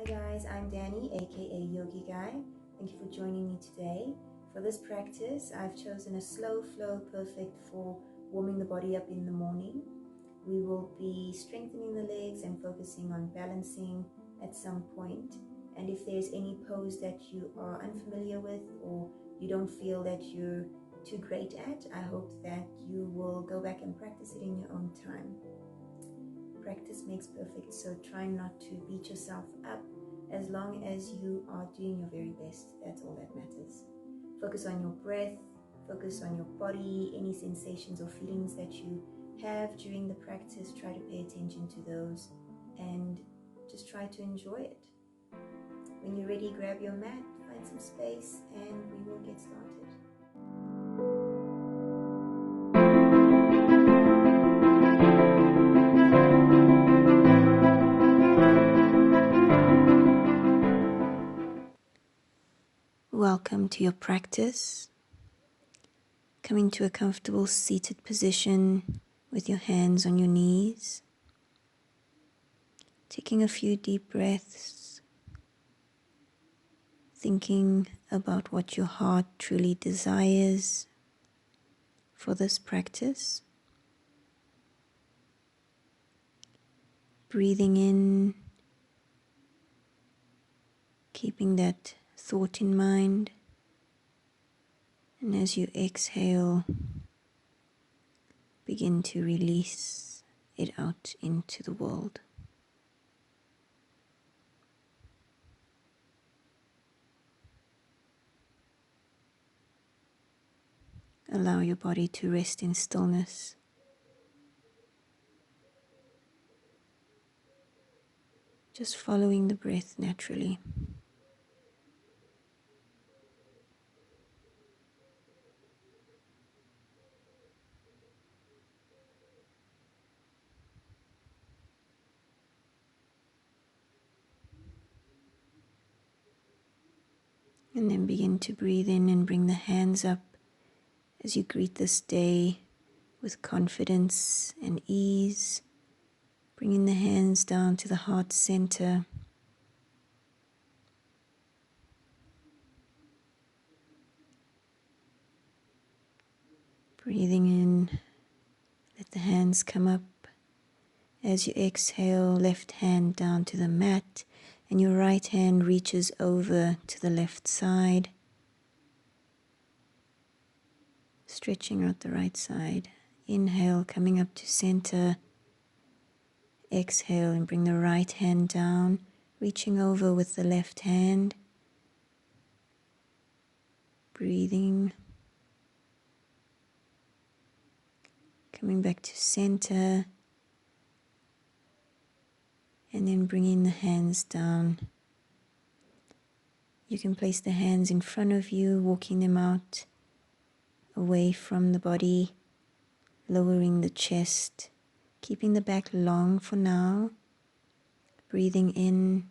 Hi guys, I'm Danny, aka Yogi Guy. Thank you for joining me today. For this practice, I've chosen a slow flow perfect for warming the body up in the morning. We will be strengthening the legs and focusing on balancing at some point. And if there's any pose that you are unfamiliar with or you don't feel that you're too great at, I hope that you will go back and practice it in your own time. Practice makes perfect, so try not to beat yourself up. As long as you are doing your very best, that's all that matters. Focus on your breath, focus on your body, any sensations or feelings that you have during the practice. Try to pay attention to those and just try to enjoy it. When you're ready, grab your mat, find some space, and we will get started. Welcome to your practice. Coming to a comfortable seated position with your hands on your knees. Taking a few deep breaths. Thinking about what your heart truly desires for this practice. Breathing in, keeping that thought in mind. And as you exhale, begin to release it out into the world. Allow your body to rest in stillness. Just following the breath naturally. And then begin to breathe in and bring the hands up as you greet this day with confidence and ease. Bringing the hands down to the heart center. Breathing in, let the hands come up. As you exhale, left hand down to the mat and your right hand reaches over to the left side. Stretching out the right side. Inhale, coming up to center. Exhale and bring the right hand down, reaching over with the left hand. Breathing. Coming back to center. And then bringing the hands down. You can place the hands in front of you, walking them out away from the body, lowering the chest, keeping the back long for now. Breathing in,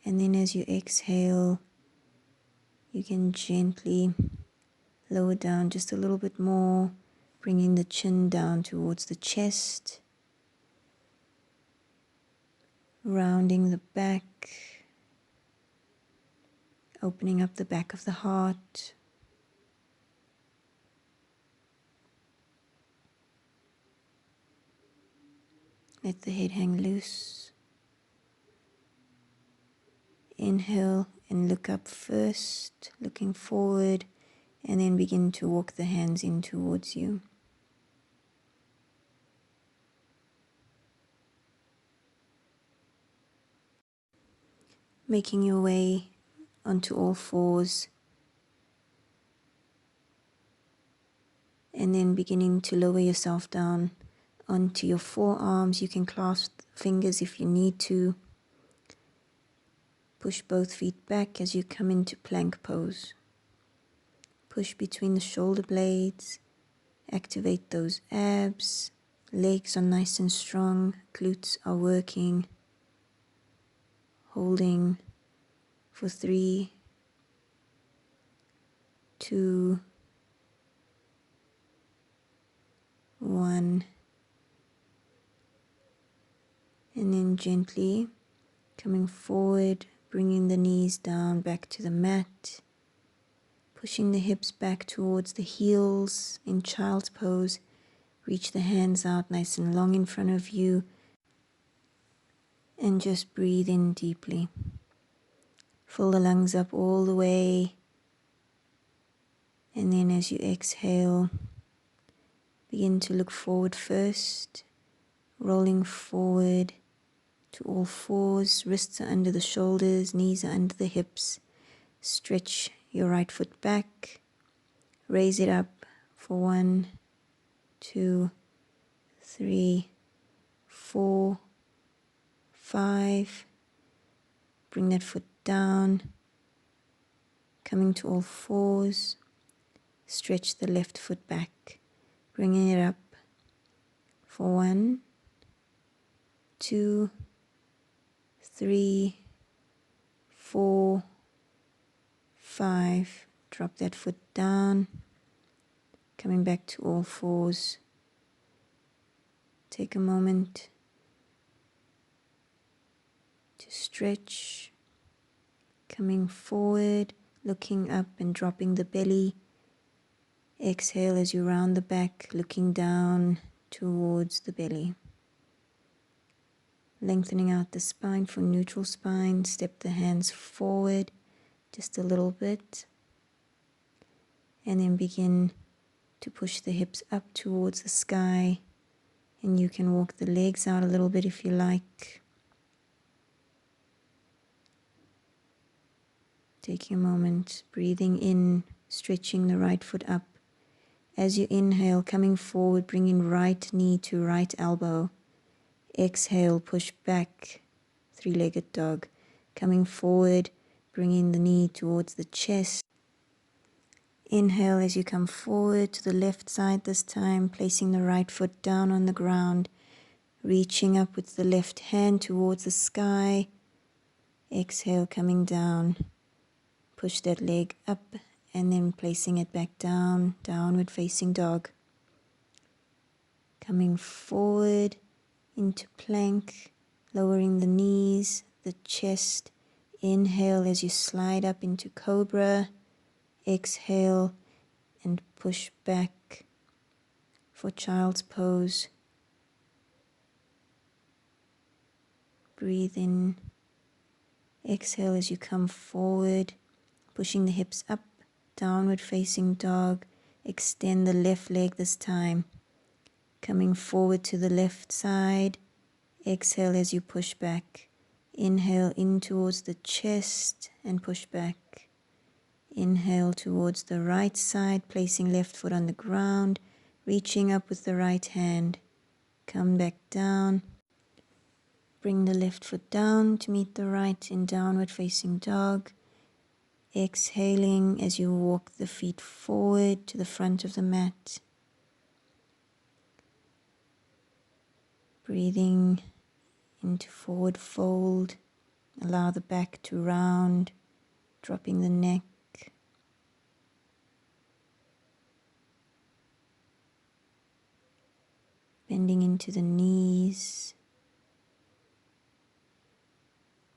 and then as you exhale, you can gently lower down just a little bit more, bringing the chin down towards the chest, rounding the back, opening up the back of the heart. Let the head hang loose. Inhale and look up first, looking forward, and then begin to walk the hands in towards you. Making your way onto all fours, and then beginning to lower yourself down onto your forearms. You can clasp fingers if you need to. Push both feet back as you come into plank pose. Push between the shoulder blades. Activate those abs. Legs are nice and strong. Glutes are working. Holding for 3, 2, 1. And then gently Coming forward, bringing the knees down back to the mat. Pushing the hips back towards the heels in child's pose. Reach the hands out nice and long in front of you. And just breathe in deeply. Fill the lungs up all the way. And then as you exhale, begin to look forward first. Rolling forward to all fours. Wrists are under the shoulders, knees are under the hips. Stretch your right foot back. Raise it up for 1, 2, 3, 4, 5. Bring that foot down. Coming to all fours. Stretch the left foot back. Bringing it up for 1, 2, 3, 4, 5. Drop that foot down. Coming back to all fours. Take a moment to stretch. Coming forward, looking up and dropping the belly. Exhale as you round the back, looking down towards the belly. Lengthening out the spine for neutral spine. Step the hands forward just a little bit. And then begin to push the hips up towards the sky. And you can walk the legs out a little bit if you like. Taking a moment, breathing in, stretching the right foot up. As you inhale, coming forward, bringing right knee to right elbow. Exhale, push back, three-legged dog. Coming forward, bringing the knee towards the chest. Inhale as you come forward to the left side this time, placing the right foot down on the ground, reaching up with the left hand towards the sky. Exhale, coming down. Push that leg up and then placing it back down, downward facing dog. Coming forward into plank, lowering the knees, the chest. Inhale as you slide up into cobra. Exhale and push back for child's pose. Breathe in. Exhale as you come forward, pushing the hips up, downward facing dog. Extend the left leg this time. Coming forward to the left side. Exhale as you push back. Inhale in towards the chest and push back. Inhale towards the right side, placing left foot on the ground, reaching up with the right hand. Come back down. Bring the left foot down to meet the right in downward facing dog. Exhaling as you walk the feet forward to the front of the mat. Breathing into forward fold. Allow the back to round, dropping the neck. Bending into the knees.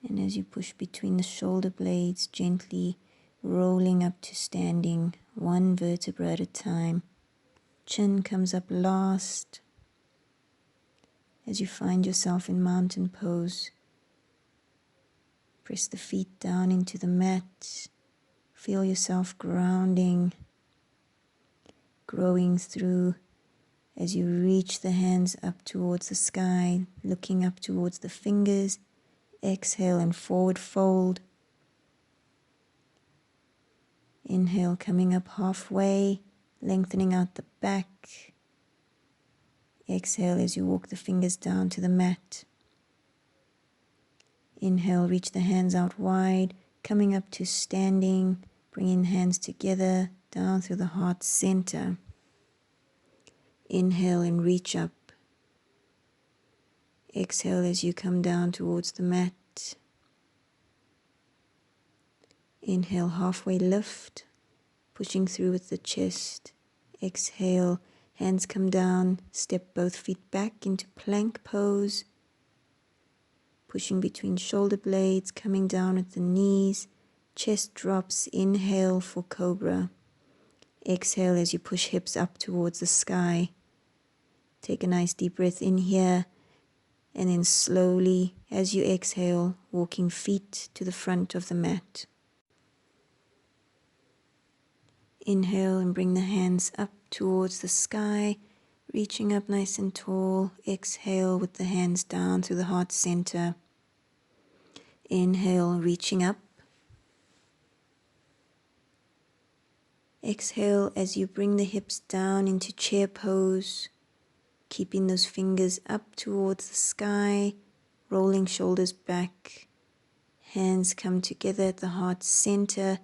And as you push between the shoulder blades, gently rolling up to standing, one vertebra at a time. Chin comes up last. As you find yourself in mountain pose, press the feet down into the mat. Feel yourself grounding, growing through as you reach the hands up towards the sky, looking up towards the fingers. Exhale and forward fold. Inhale, coming up halfway, lengthening out the back. Exhale as you walk the fingers down to the mat. Inhale, reach the hands out wide, coming up to standing, bringing hands together, down through the heart center. Inhale and reach up. Exhale as you come down towards the mat. Inhale, halfway lift, pushing through with the chest. Exhale, hands come down, step both feet back into plank pose. pushing between shoulder blades, coming down at the knees, chest drops. Inhale for cobra. Exhale as you push hips up towards the sky. Take a nice deep breath in here, and then slowly, as you exhale, walking feet to the front of the mat. Inhale and bring the hands up towards the sky, reaching up nice and tall. Exhale with the hands down through the heart center. Inhale, reaching up. Exhale as you bring the hips down into chair pose, keeping those fingers up towards the sky, rolling shoulders back. Hands come together at the heart center,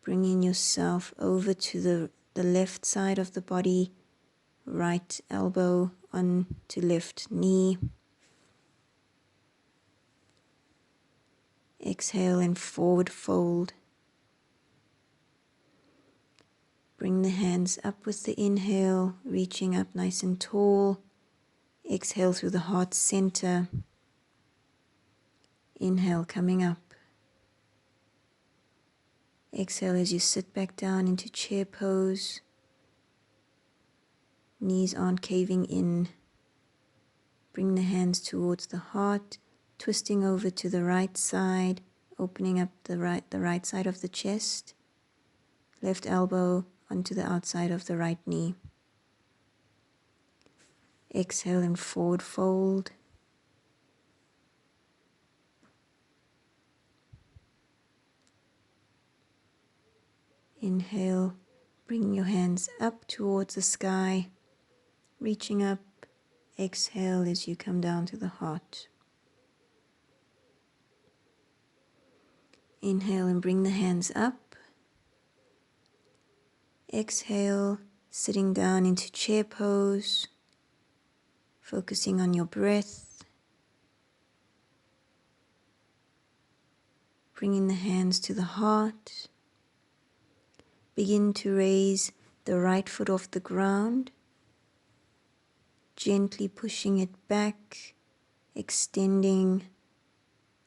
bringing yourself over to the left side of the body, right elbow onto left knee. Exhale and forward fold. Bring the hands up with the inhale, reaching up nice and tall. Exhale through the heart center. Inhale, coming up. Exhale as you sit back down into chair pose. Knees aren't caving in. Bring the hands towards the heart, twisting over to the right side, opening up the right side of the chest. Left elbow onto the outside of the right knee. Exhale and forward fold. Inhale, bring your hands up towards the sky, reaching up. Exhale as you come down to the heart. Inhale and bring the hands up. Exhale, sitting down into chair pose, focusing on your breath. Bringing the hands to the heart. Begin to raise the right foot off the ground, gently pushing it back, extending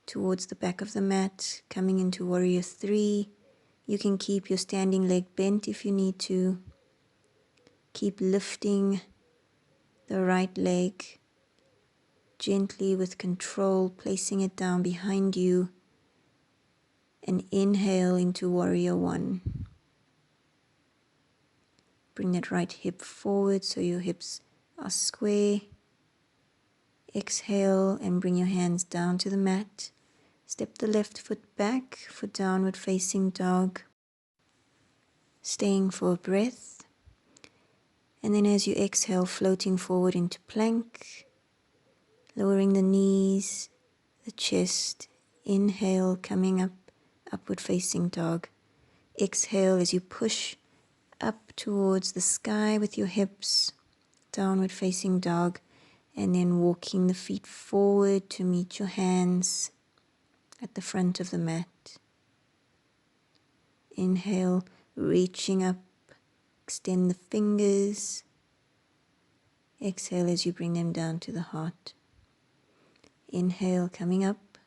towards the back of the mat, coming into Warrior 3. You can keep your standing leg bent if you need to. Keep lifting the right leg, gently with control, placing it down behind you, and inhale into Warrior 1. Bring that right hip forward so your hips are square. Exhale and bring your hands down to the mat. Step the left foot back for downward facing dog. Staying for a breath. And then as you exhale, floating forward into plank. Lowering the knees, the chest. Inhale, coming up, upward facing dog. Exhale as you push up towards the sky with your hips. Downward facing dog. And then walking the feet forward to meet your hands at the front of the mat. Inhale, reaching up, extend the fingers. Exhale as you bring them down to the heart. Inhale, coming up.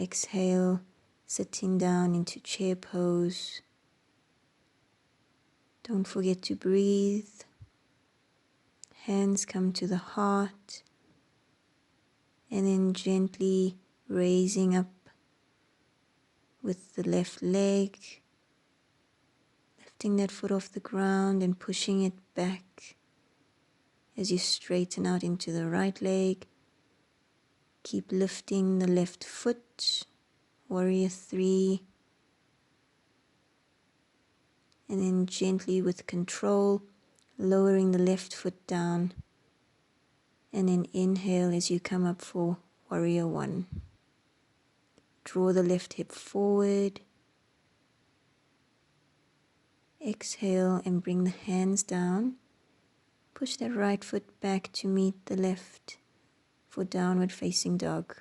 Exhale, sitting down into chair pose. Don't forget to breathe. Hands come to the heart, and then gently raising up with the left leg, lifting that foot off the ground and pushing it back as you straighten out into the right leg. Keep lifting the left foot, Warrior 3, and then gently with control, lowering the left foot down, and then inhale as you come up for Warrior 1. Draw the left hip forward. Exhale and bring the hands down. Push that right foot back to meet the left for downward facing dog.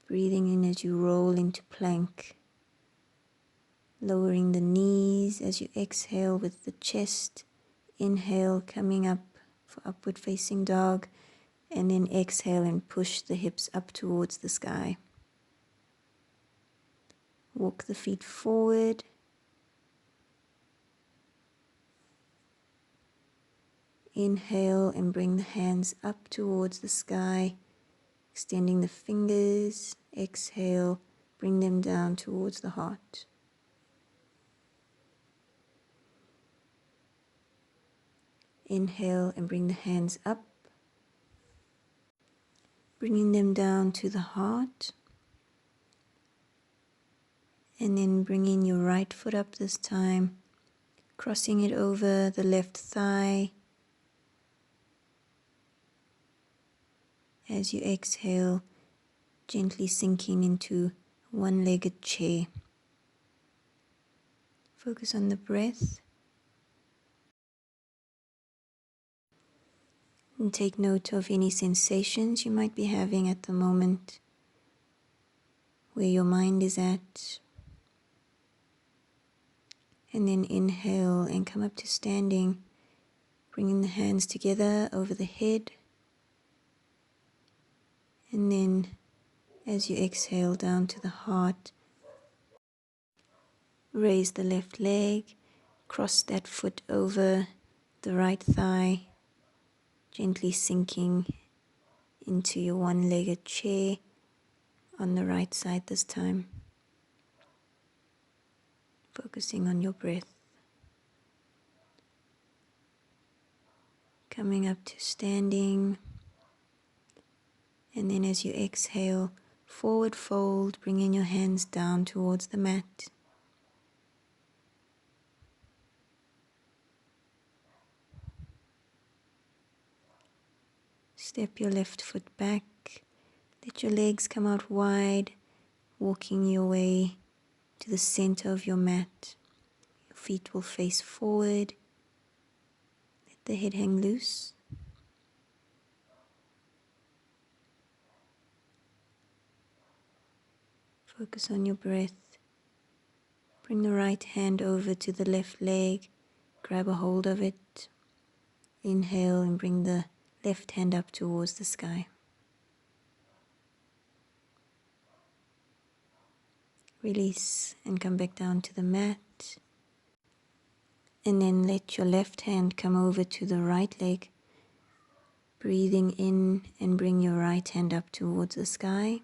Breathing in as you roll into plank. Lowering the knees as you exhale with the chest. Inhale, coming up for upward facing dog, and then exhale and push the hips up towards the sky. Walk the feet forward. Inhale and bring the hands up towards the sky, extending the fingers. Exhale, bring them down towards the heart. Inhale and bring the hands up, bringing them down to the heart. And then bringing your right foot up this time, crossing it over the left thigh. As you exhale, gently sinking into one-legged chair. Focus on the breath. And take note of any sensations you might be having at the moment, where your mind is at. And then inhale and come up to standing, bringing the hands together over the head. And then as you exhale down to the heart, raise the left leg, cross that foot over the right thigh, gently sinking into your one-legged chair on the right side this time. Focusing on your breath. Coming up to standing. And then as you exhale, forward fold, bringing your hands down towards the mat. Step your left foot back. Let your legs come out wide, walking your way to the center of your mat. Your feet will face forward. Let the head hang loose. Focus on your breath. Bring the right hand over to the left leg. Grab a hold of it. Inhale and bring the left hand up towards the sky. Release and come back down to the mat. And then let your left hand come over to the right leg. Breathing in and bring your right hand up towards the sky.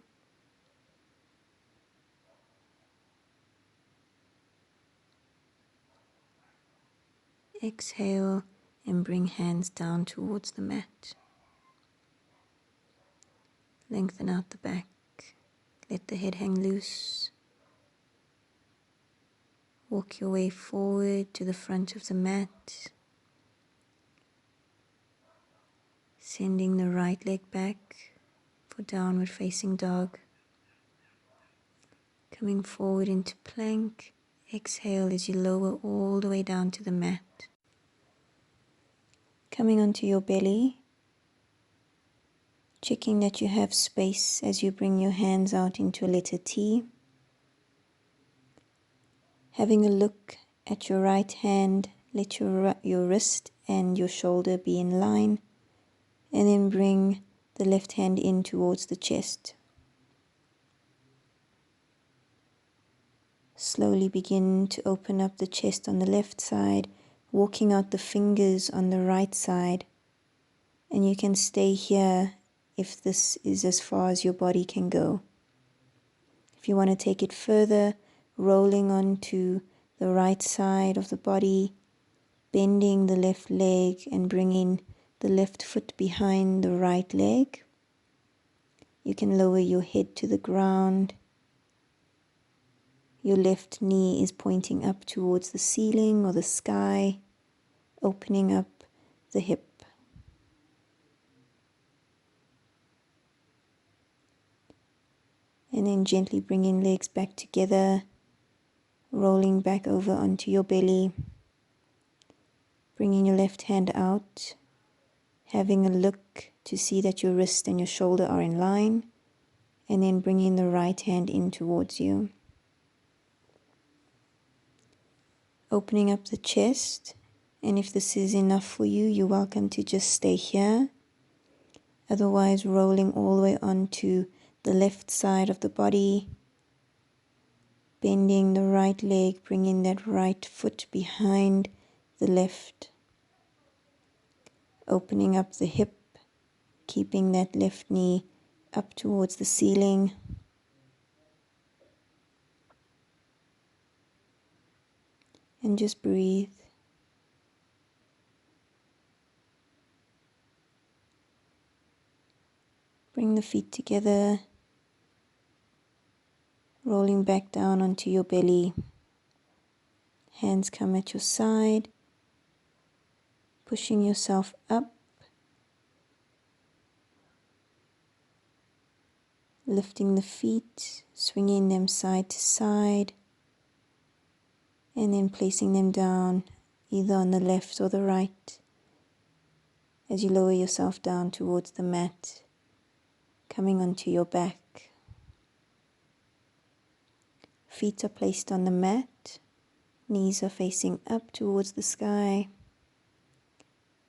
Exhale and bring hands down towards the mat. Lengthen out the back. Let the head hang loose. Walk your way forward to the front of the mat. Sending the right leg back for downward facing dog. Coming forward into plank. Exhale as you lower all the way down to the mat. Coming onto your belly. Checking that you have space as you bring your hands out into a letter T. Having a look at your right hand, let your wrist and your shoulder be in line, and then bring the left hand in towards the chest. Slowly begin to open up the chest on the left side, walking out the fingers on the right side, and you can stay here if this is as far as your body can go. If you want to take it further, rolling onto the right side of the body, bending the left leg and bringing the left foot behind the right leg. You can lower your head to the ground. Your left knee is pointing up towards the ceiling or the sky, opening up the hip. And then gently bringing legs back together, rolling back over onto your belly, bringing your left hand out, having a look to see that your wrist and your shoulder are in line, and then bringing the right hand in towards you. Opening up the chest And if this is enough for you, you're welcome to just stay here. Otherwise, rolling all the way onto the left side of the body, bending the right leg, bringing that right foot behind the left, opening up the hip, keeping that left knee up towards the ceiling. And just breathe. Bring the feet together, rolling back down onto your belly. Hands come at your side, pushing yourself up, lifting the feet, swinging them side to side, and then placing them down either on the left or the right as you lower yourself down towards the mat, coming onto your back. Feet are placed on the mat, knees are facing up towards the sky.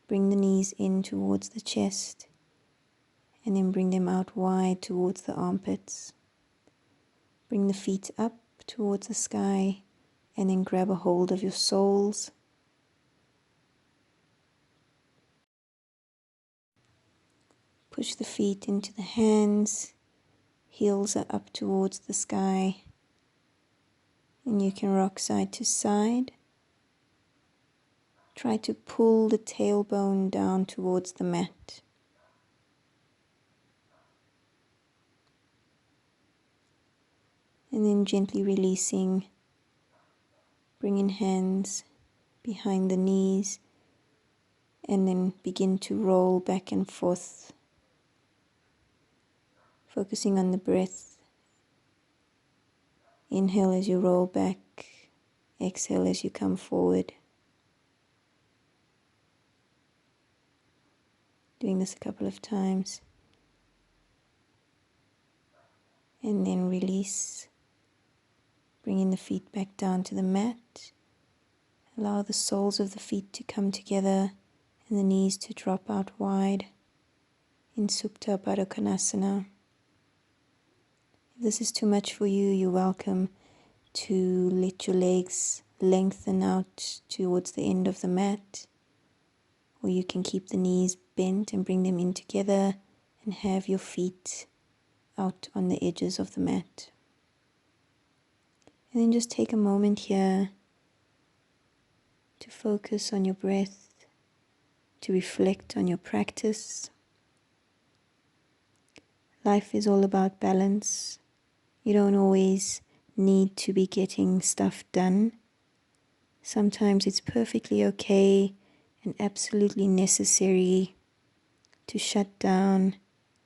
Bring the knees in towards the chest and then bring them out wide towards the armpits. Bring the feet up towards the sky and then grab a hold of your soles. Push the feet into the hands, heels are up towards the sky, and you can rock side to side. Try to pull the tailbone down towards the mat. And then gently releasing, bringing hands behind the knees, and then begin to roll back and forth, focusing on the breath. Inhale as you roll back, exhale as you come forward. Doing this a couple of times. And then release, bringing the feet back down to the mat. Allow the soles of the feet to come together and the knees to drop out wide in Supta Baddha Konasana. If this is too much for you, you're welcome to let your legs lengthen out towards the end of the mat, or you can keep the knees bent and bring them in together and have your feet out on the edges of the mat. And then just take a moment here to focus on your breath, to reflect on your practice. Life is all about balance. You don't always need to be getting stuff done. Sometimes it's perfectly okay and absolutely necessary to shut down,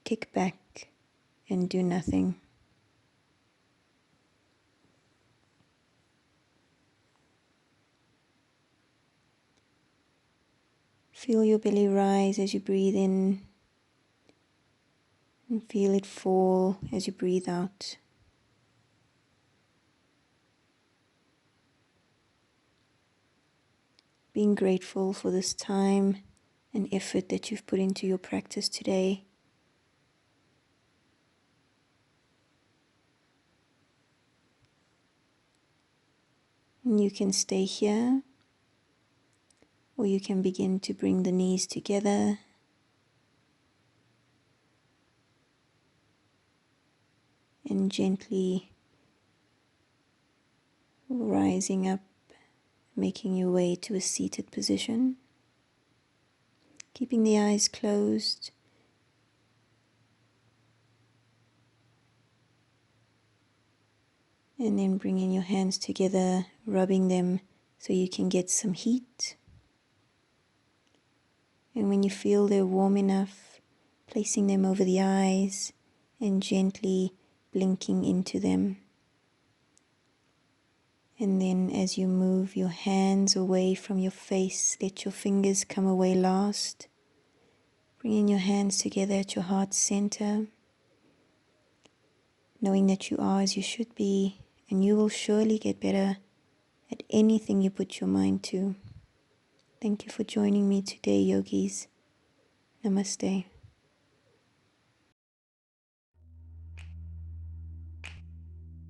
kick back, and do nothing. Feel your belly rise as you breathe in, and feel it fall as you breathe out. Being grateful for this time and effort that you've put into your practice today. And you can stay here, or you can begin to bring the knees together. And gently rising up, making your way to a seated position. Keeping the eyes closed. And then bringing your hands together, rubbing them so you can get some heat. And when you feel they're warm enough, placing them over the eyes and gently blinking into them. And then as you move your hands away from your face, let your fingers come away last. Bringing your hands together at your heart center, knowing that you are as you should be, and you will surely get better at anything you put your mind to. Thank you for joining me today, yogis. Namaste.